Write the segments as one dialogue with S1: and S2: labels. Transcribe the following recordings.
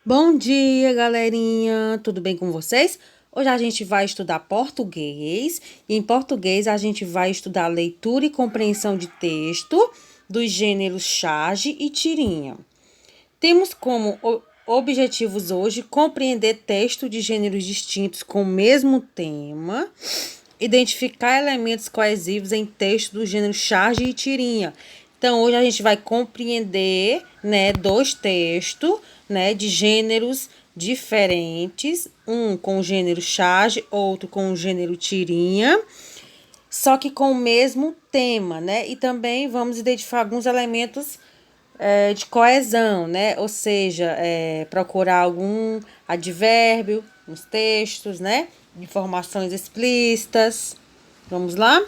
S1: Bom dia, galerinha! Tudo bem com vocês? Hoje a gente vai estudar português e em português a gente vai estudar leitura e compreensão de texto dos gêneros charge e tirinha. Temos como objetivos hoje compreender texto de gêneros distintos com o mesmo tema, identificar elementos coesivos em texto do gênero charge e tirinha. Então, hoje a gente vai compreender, dois textos, de gêneros diferentes, um com o gênero charge, outro com o gênero tirinha, só que com o mesmo tema, E também vamos identificar alguns elementos de coesão, Ou seja, procurar algum advérbio nos textos, Informações explícitas. Vamos lá?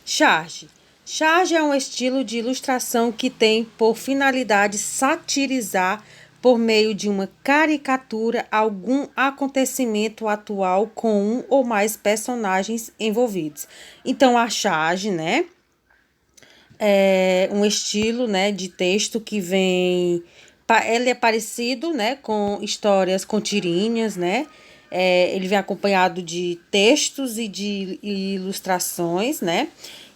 S1: Charge. Charge é um estilo de ilustração que tem por finalidade satirizar, por meio de uma caricatura, algum acontecimento atual com um ou mais personagens envolvidos. Então, a charge, é um estilo, de texto que vem... Ele é parecido, com histórias, com tirinhas, ele vem acompanhado de textos e de ilustrações,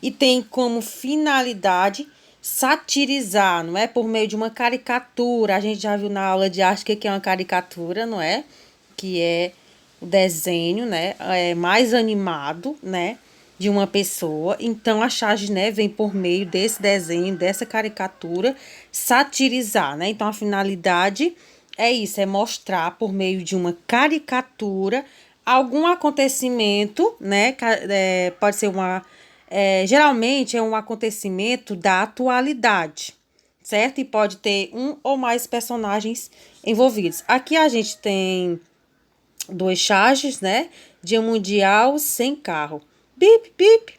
S1: E tem como finalidade satirizar, não é? Por meio de uma caricatura. A gente já viu na aula de arte o que é uma caricatura, não é? Que é o desenho, mais animado, de uma pessoa. Então, a charge, vem por meio desse desenho, dessa caricatura, satirizar, Então, a finalidade é isso, é mostrar por meio de uma caricatura algum acontecimento, pode ser geralmente é um acontecimento da atualidade, certo? E pode ter um ou mais personagens envolvidos. Aqui a gente tem dois charges, Dia Mundial sem carro. Bip, bip.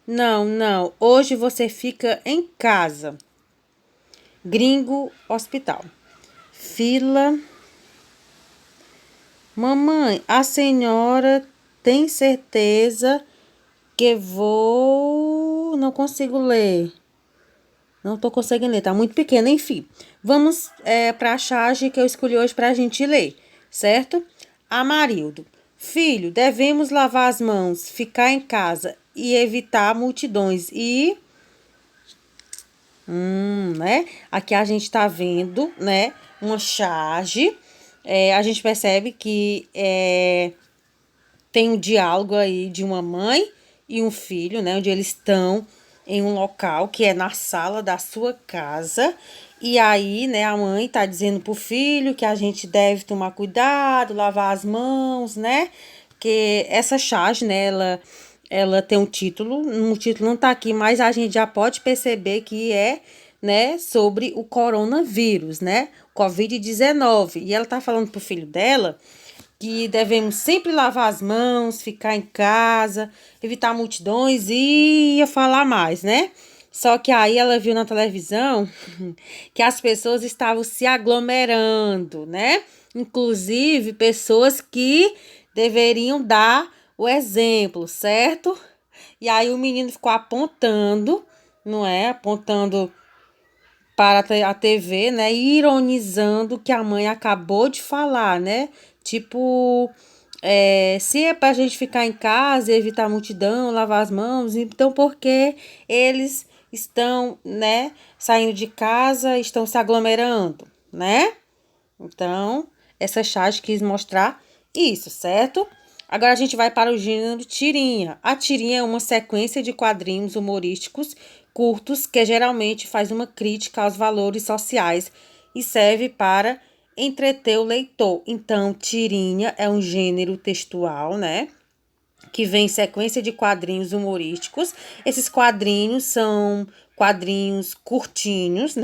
S1: Não, não. Hoje você fica em casa. Gringo, hospital. Fila. Mamãe, a senhora tem certeza que vou... Não consigo ler. Não tô conseguindo ler, tá muito pequeno. Enfim, vamos para a charge que eu escolhi hoje para a gente ler, certo? Amarildo. Filho, devemos lavar as mãos, ficar em casa e evitar multidões. Aqui a gente tá vendo, uma charge. A gente percebe que tem um diálogo aí de uma mãe e um filho, Onde eles estão em um local que é na sala da sua casa. E aí, a mãe tá dizendo pro filho que a gente deve tomar cuidado, lavar as mãos, Que essa charge, ela tem um título, o título não tá aqui, mas a gente já pode perceber que é, sobre o coronavírus, Covid-19. E ela tá falando pro filho dela que devemos sempre lavar as mãos, ficar em casa, evitar multidões e ia falar mais, Só que aí ela viu na televisão que as pessoas estavam se aglomerando, Inclusive pessoas que deveriam dar o exemplo, certo? E aí o menino ficou apontando, não é? Apontando para a TV, ironizando o que a mãe acabou de falar, Tipo, se é pra gente ficar em casa, evitar multidão, lavar as mãos, então por que eles estão, saindo de casa, estão se aglomerando, Então, essa charge quis mostrar isso, certo? Agora a gente vai para o gênero tirinha. A tirinha é uma sequência de quadrinhos humorísticos curtos que geralmente faz uma crítica aos valores sociais e serve para entreter o leitor. Então, tirinha é um gênero textual, que vem em sequência de quadrinhos humorísticos. Esses quadrinhos são quadrinhos curtinhos,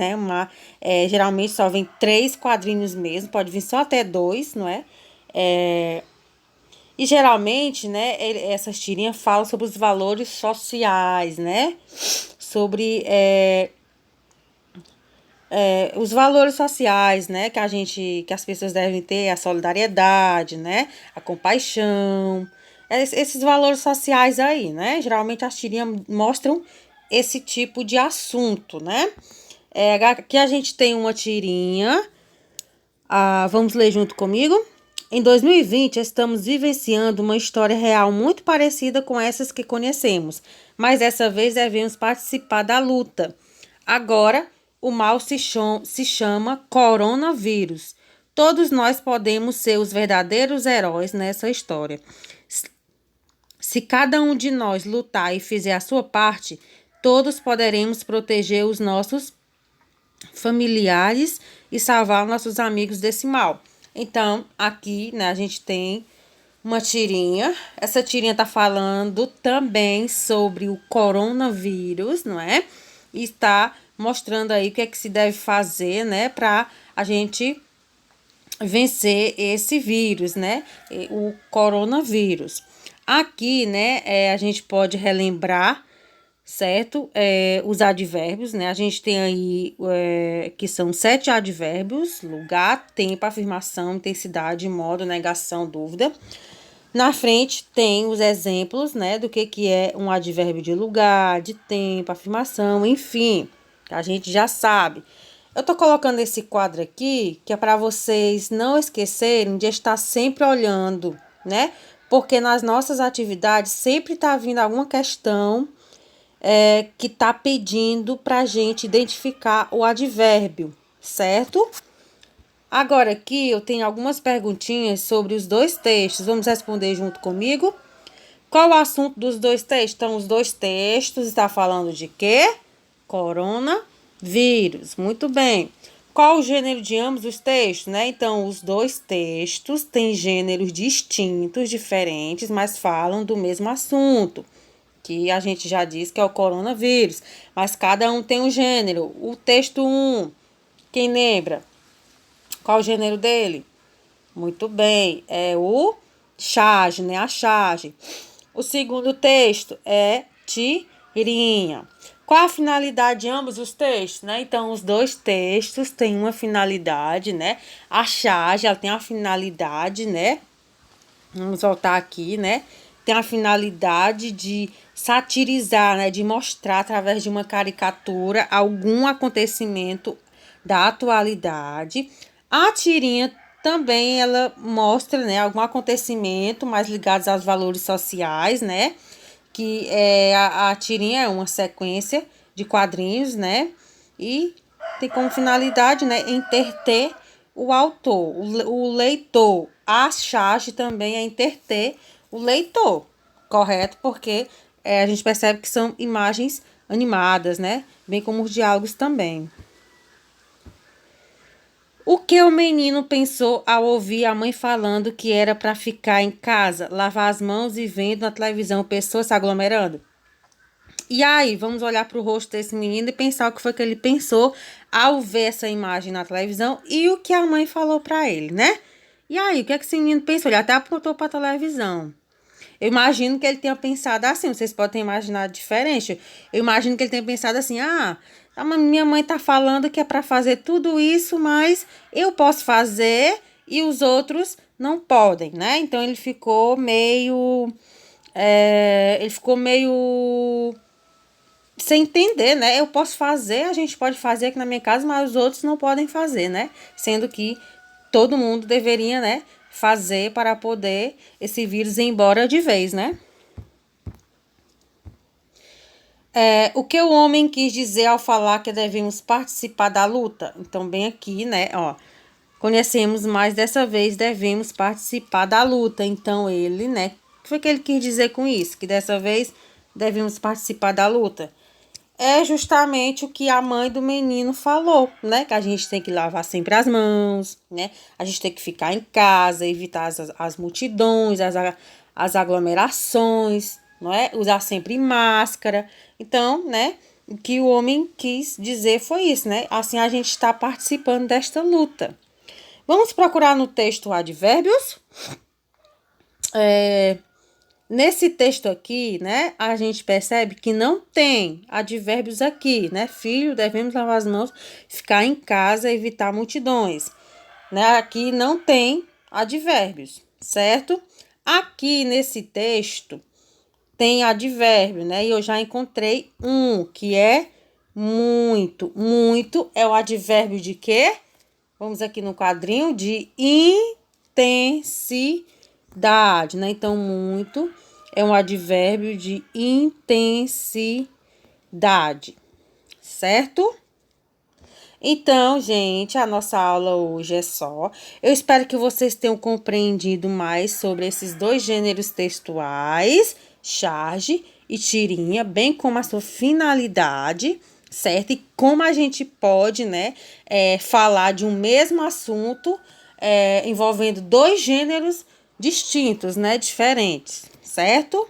S1: geralmente só vem 3 quadrinhos mesmo, pode vir só até 2, não é? E geralmente, essas tirinhas falam sobre os valores sociais, Sobre os valores sociais, que as pessoas devem ter, a solidariedade, A compaixão, esses valores sociais aí, Geralmente as tirinhas mostram esse tipo de assunto, Aqui a gente tem uma tirinha Vamos ler junto comigo? Em 2020, estamos vivenciando uma história real muito parecida com essas que conhecemos, mas dessa vez devemos participar da luta. Agora, o mal se chama coronavírus. Todos nós podemos ser os verdadeiros heróis nessa história. Se cada um de nós lutar e fizer a sua parte, todos poderemos proteger os nossos familiares e salvar nossos amigos desse mal. Então, aqui, né, a gente tem uma tirinha. Essa tirinha tá falando também sobre o coronavírus, não é? E está mostrando aí o que é que se deve fazer, né, para a gente vencer esse vírus, né? O coronavírus. Aqui, né, a gente pode relembrar, certo? Os advérbios, né? A gente tem aí que são 7 advérbios: lugar, tempo, afirmação, intensidade, modo, negação, dúvida. Na frente tem os exemplos, né, do que é um advérbio de lugar, de tempo, afirmação, enfim, a gente já sabe. Eu tô colocando esse quadro aqui que é para vocês não esquecerem de estar sempre olhando, né? Porque nas nossas atividades sempre tá vindo alguma questão que tá pedindo pra gente identificar o advérbio, certo? Agora aqui eu tenho algumas perguntinhas sobre os dois textos. Vamos responder junto comigo? Qual o assunto dos dois textos? Então, os dois textos está falando de quê? Coronavírus. Muito bem. Qual o gênero de ambos os textos, né? Então, os dois textos têm gêneros distintos, diferentes, mas falam do mesmo assunto, que a gente já disse que é o coronavírus, mas cada um tem um gênero. O texto 1, quem lembra? Qual o gênero dele? Muito bem, é o charge, né? A charge. O segundo texto é tirinha. Qual a finalidade de ambos os textos, né? Então, os dois textos têm uma finalidade, né? A charge, ela tem a finalidade, né? Vamos voltar aqui, né? Tem a finalidade de satirizar, né? De mostrar através de uma caricatura algum acontecimento da atualidade. A tirinha também ela mostra, né, algum acontecimento mais ligados aos valores sociais, né? Que a tirinha é uma sequência de quadrinhos, né? E tem como finalidade, né, entreter o autor, o leitor. A charge também é entreter o leitor, correto? Porque a gente percebe que são imagens animadas, né? Bem como os diálogos também. O que o menino pensou ao ouvir a mãe falando que era para ficar em casa, lavar as mãos e vendo na televisão pessoas se aglomerando? E aí, vamos olhar para o rosto desse menino e pensar o que foi que ele pensou ao ver essa imagem na televisão e o que a mãe falou para ele, né? E aí, o que é que esse menino pensou? Ele até apontou para a televisão. Eu imagino que ele tenha pensado assim, vocês podem ter imaginado diferente. Eu imagino que ele tenha pensado assim: minha mãe tá falando que é para fazer tudo isso, mas eu posso fazer e os outros não podem, né? Então ele ficou meio. Ele ficou meio sem entender, né? Eu posso fazer, a gente pode fazer aqui na minha casa, mas os outros não podem fazer, né? Sendo que todo mundo deveria, né, fazer para poder esse vírus ir embora de vez, né? O que o homem quis dizer ao falar que devemos participar da luta? Então, bem aqui, né, ó, conhecemos, mas dessa vez devemos participar da luta. Então, ele, né, o que foi que ele quis dizer com isso? Que dessa vez devemos participar da luta? É justamente o que a mãe do menino falou, né? Que a gente tem que lavar sempre as mãos, né? A gente tem que ficar em casa, evitar as multidões, as aglomerações, não é? Usar sempre máscara. Então, né? O que o homem quis dizer foi isso, né? Assim a gente está participando desta luta. Vamos procurar no texto advérbios. Nesse texto aqui, né, a gente percebe que não tem advérbios aqui, né? Filho, devemos lavar as mãos, ficar em casa, evitar multidões, né? Aqui não tem advérbios, certo? Aqui nesse texto tem advérbio, né? E eu já encontrei um, que é muito. Muito é o advérbio de quê? Vamos aqui no quadrinho de intensidade, né? Então, muito é um advérbio de intensidade, certo? Então, gente, a nossa aula hoje é só. Eu espero que vocês tenham compreendido mais sobre esses dois gêneros textuais, charge e tirinha, bem como a sua finalidade, certo? E como a gente pode, né, falar de um mesmo assunto envolvendo dois gêneros distintos, né, diferentes, certo?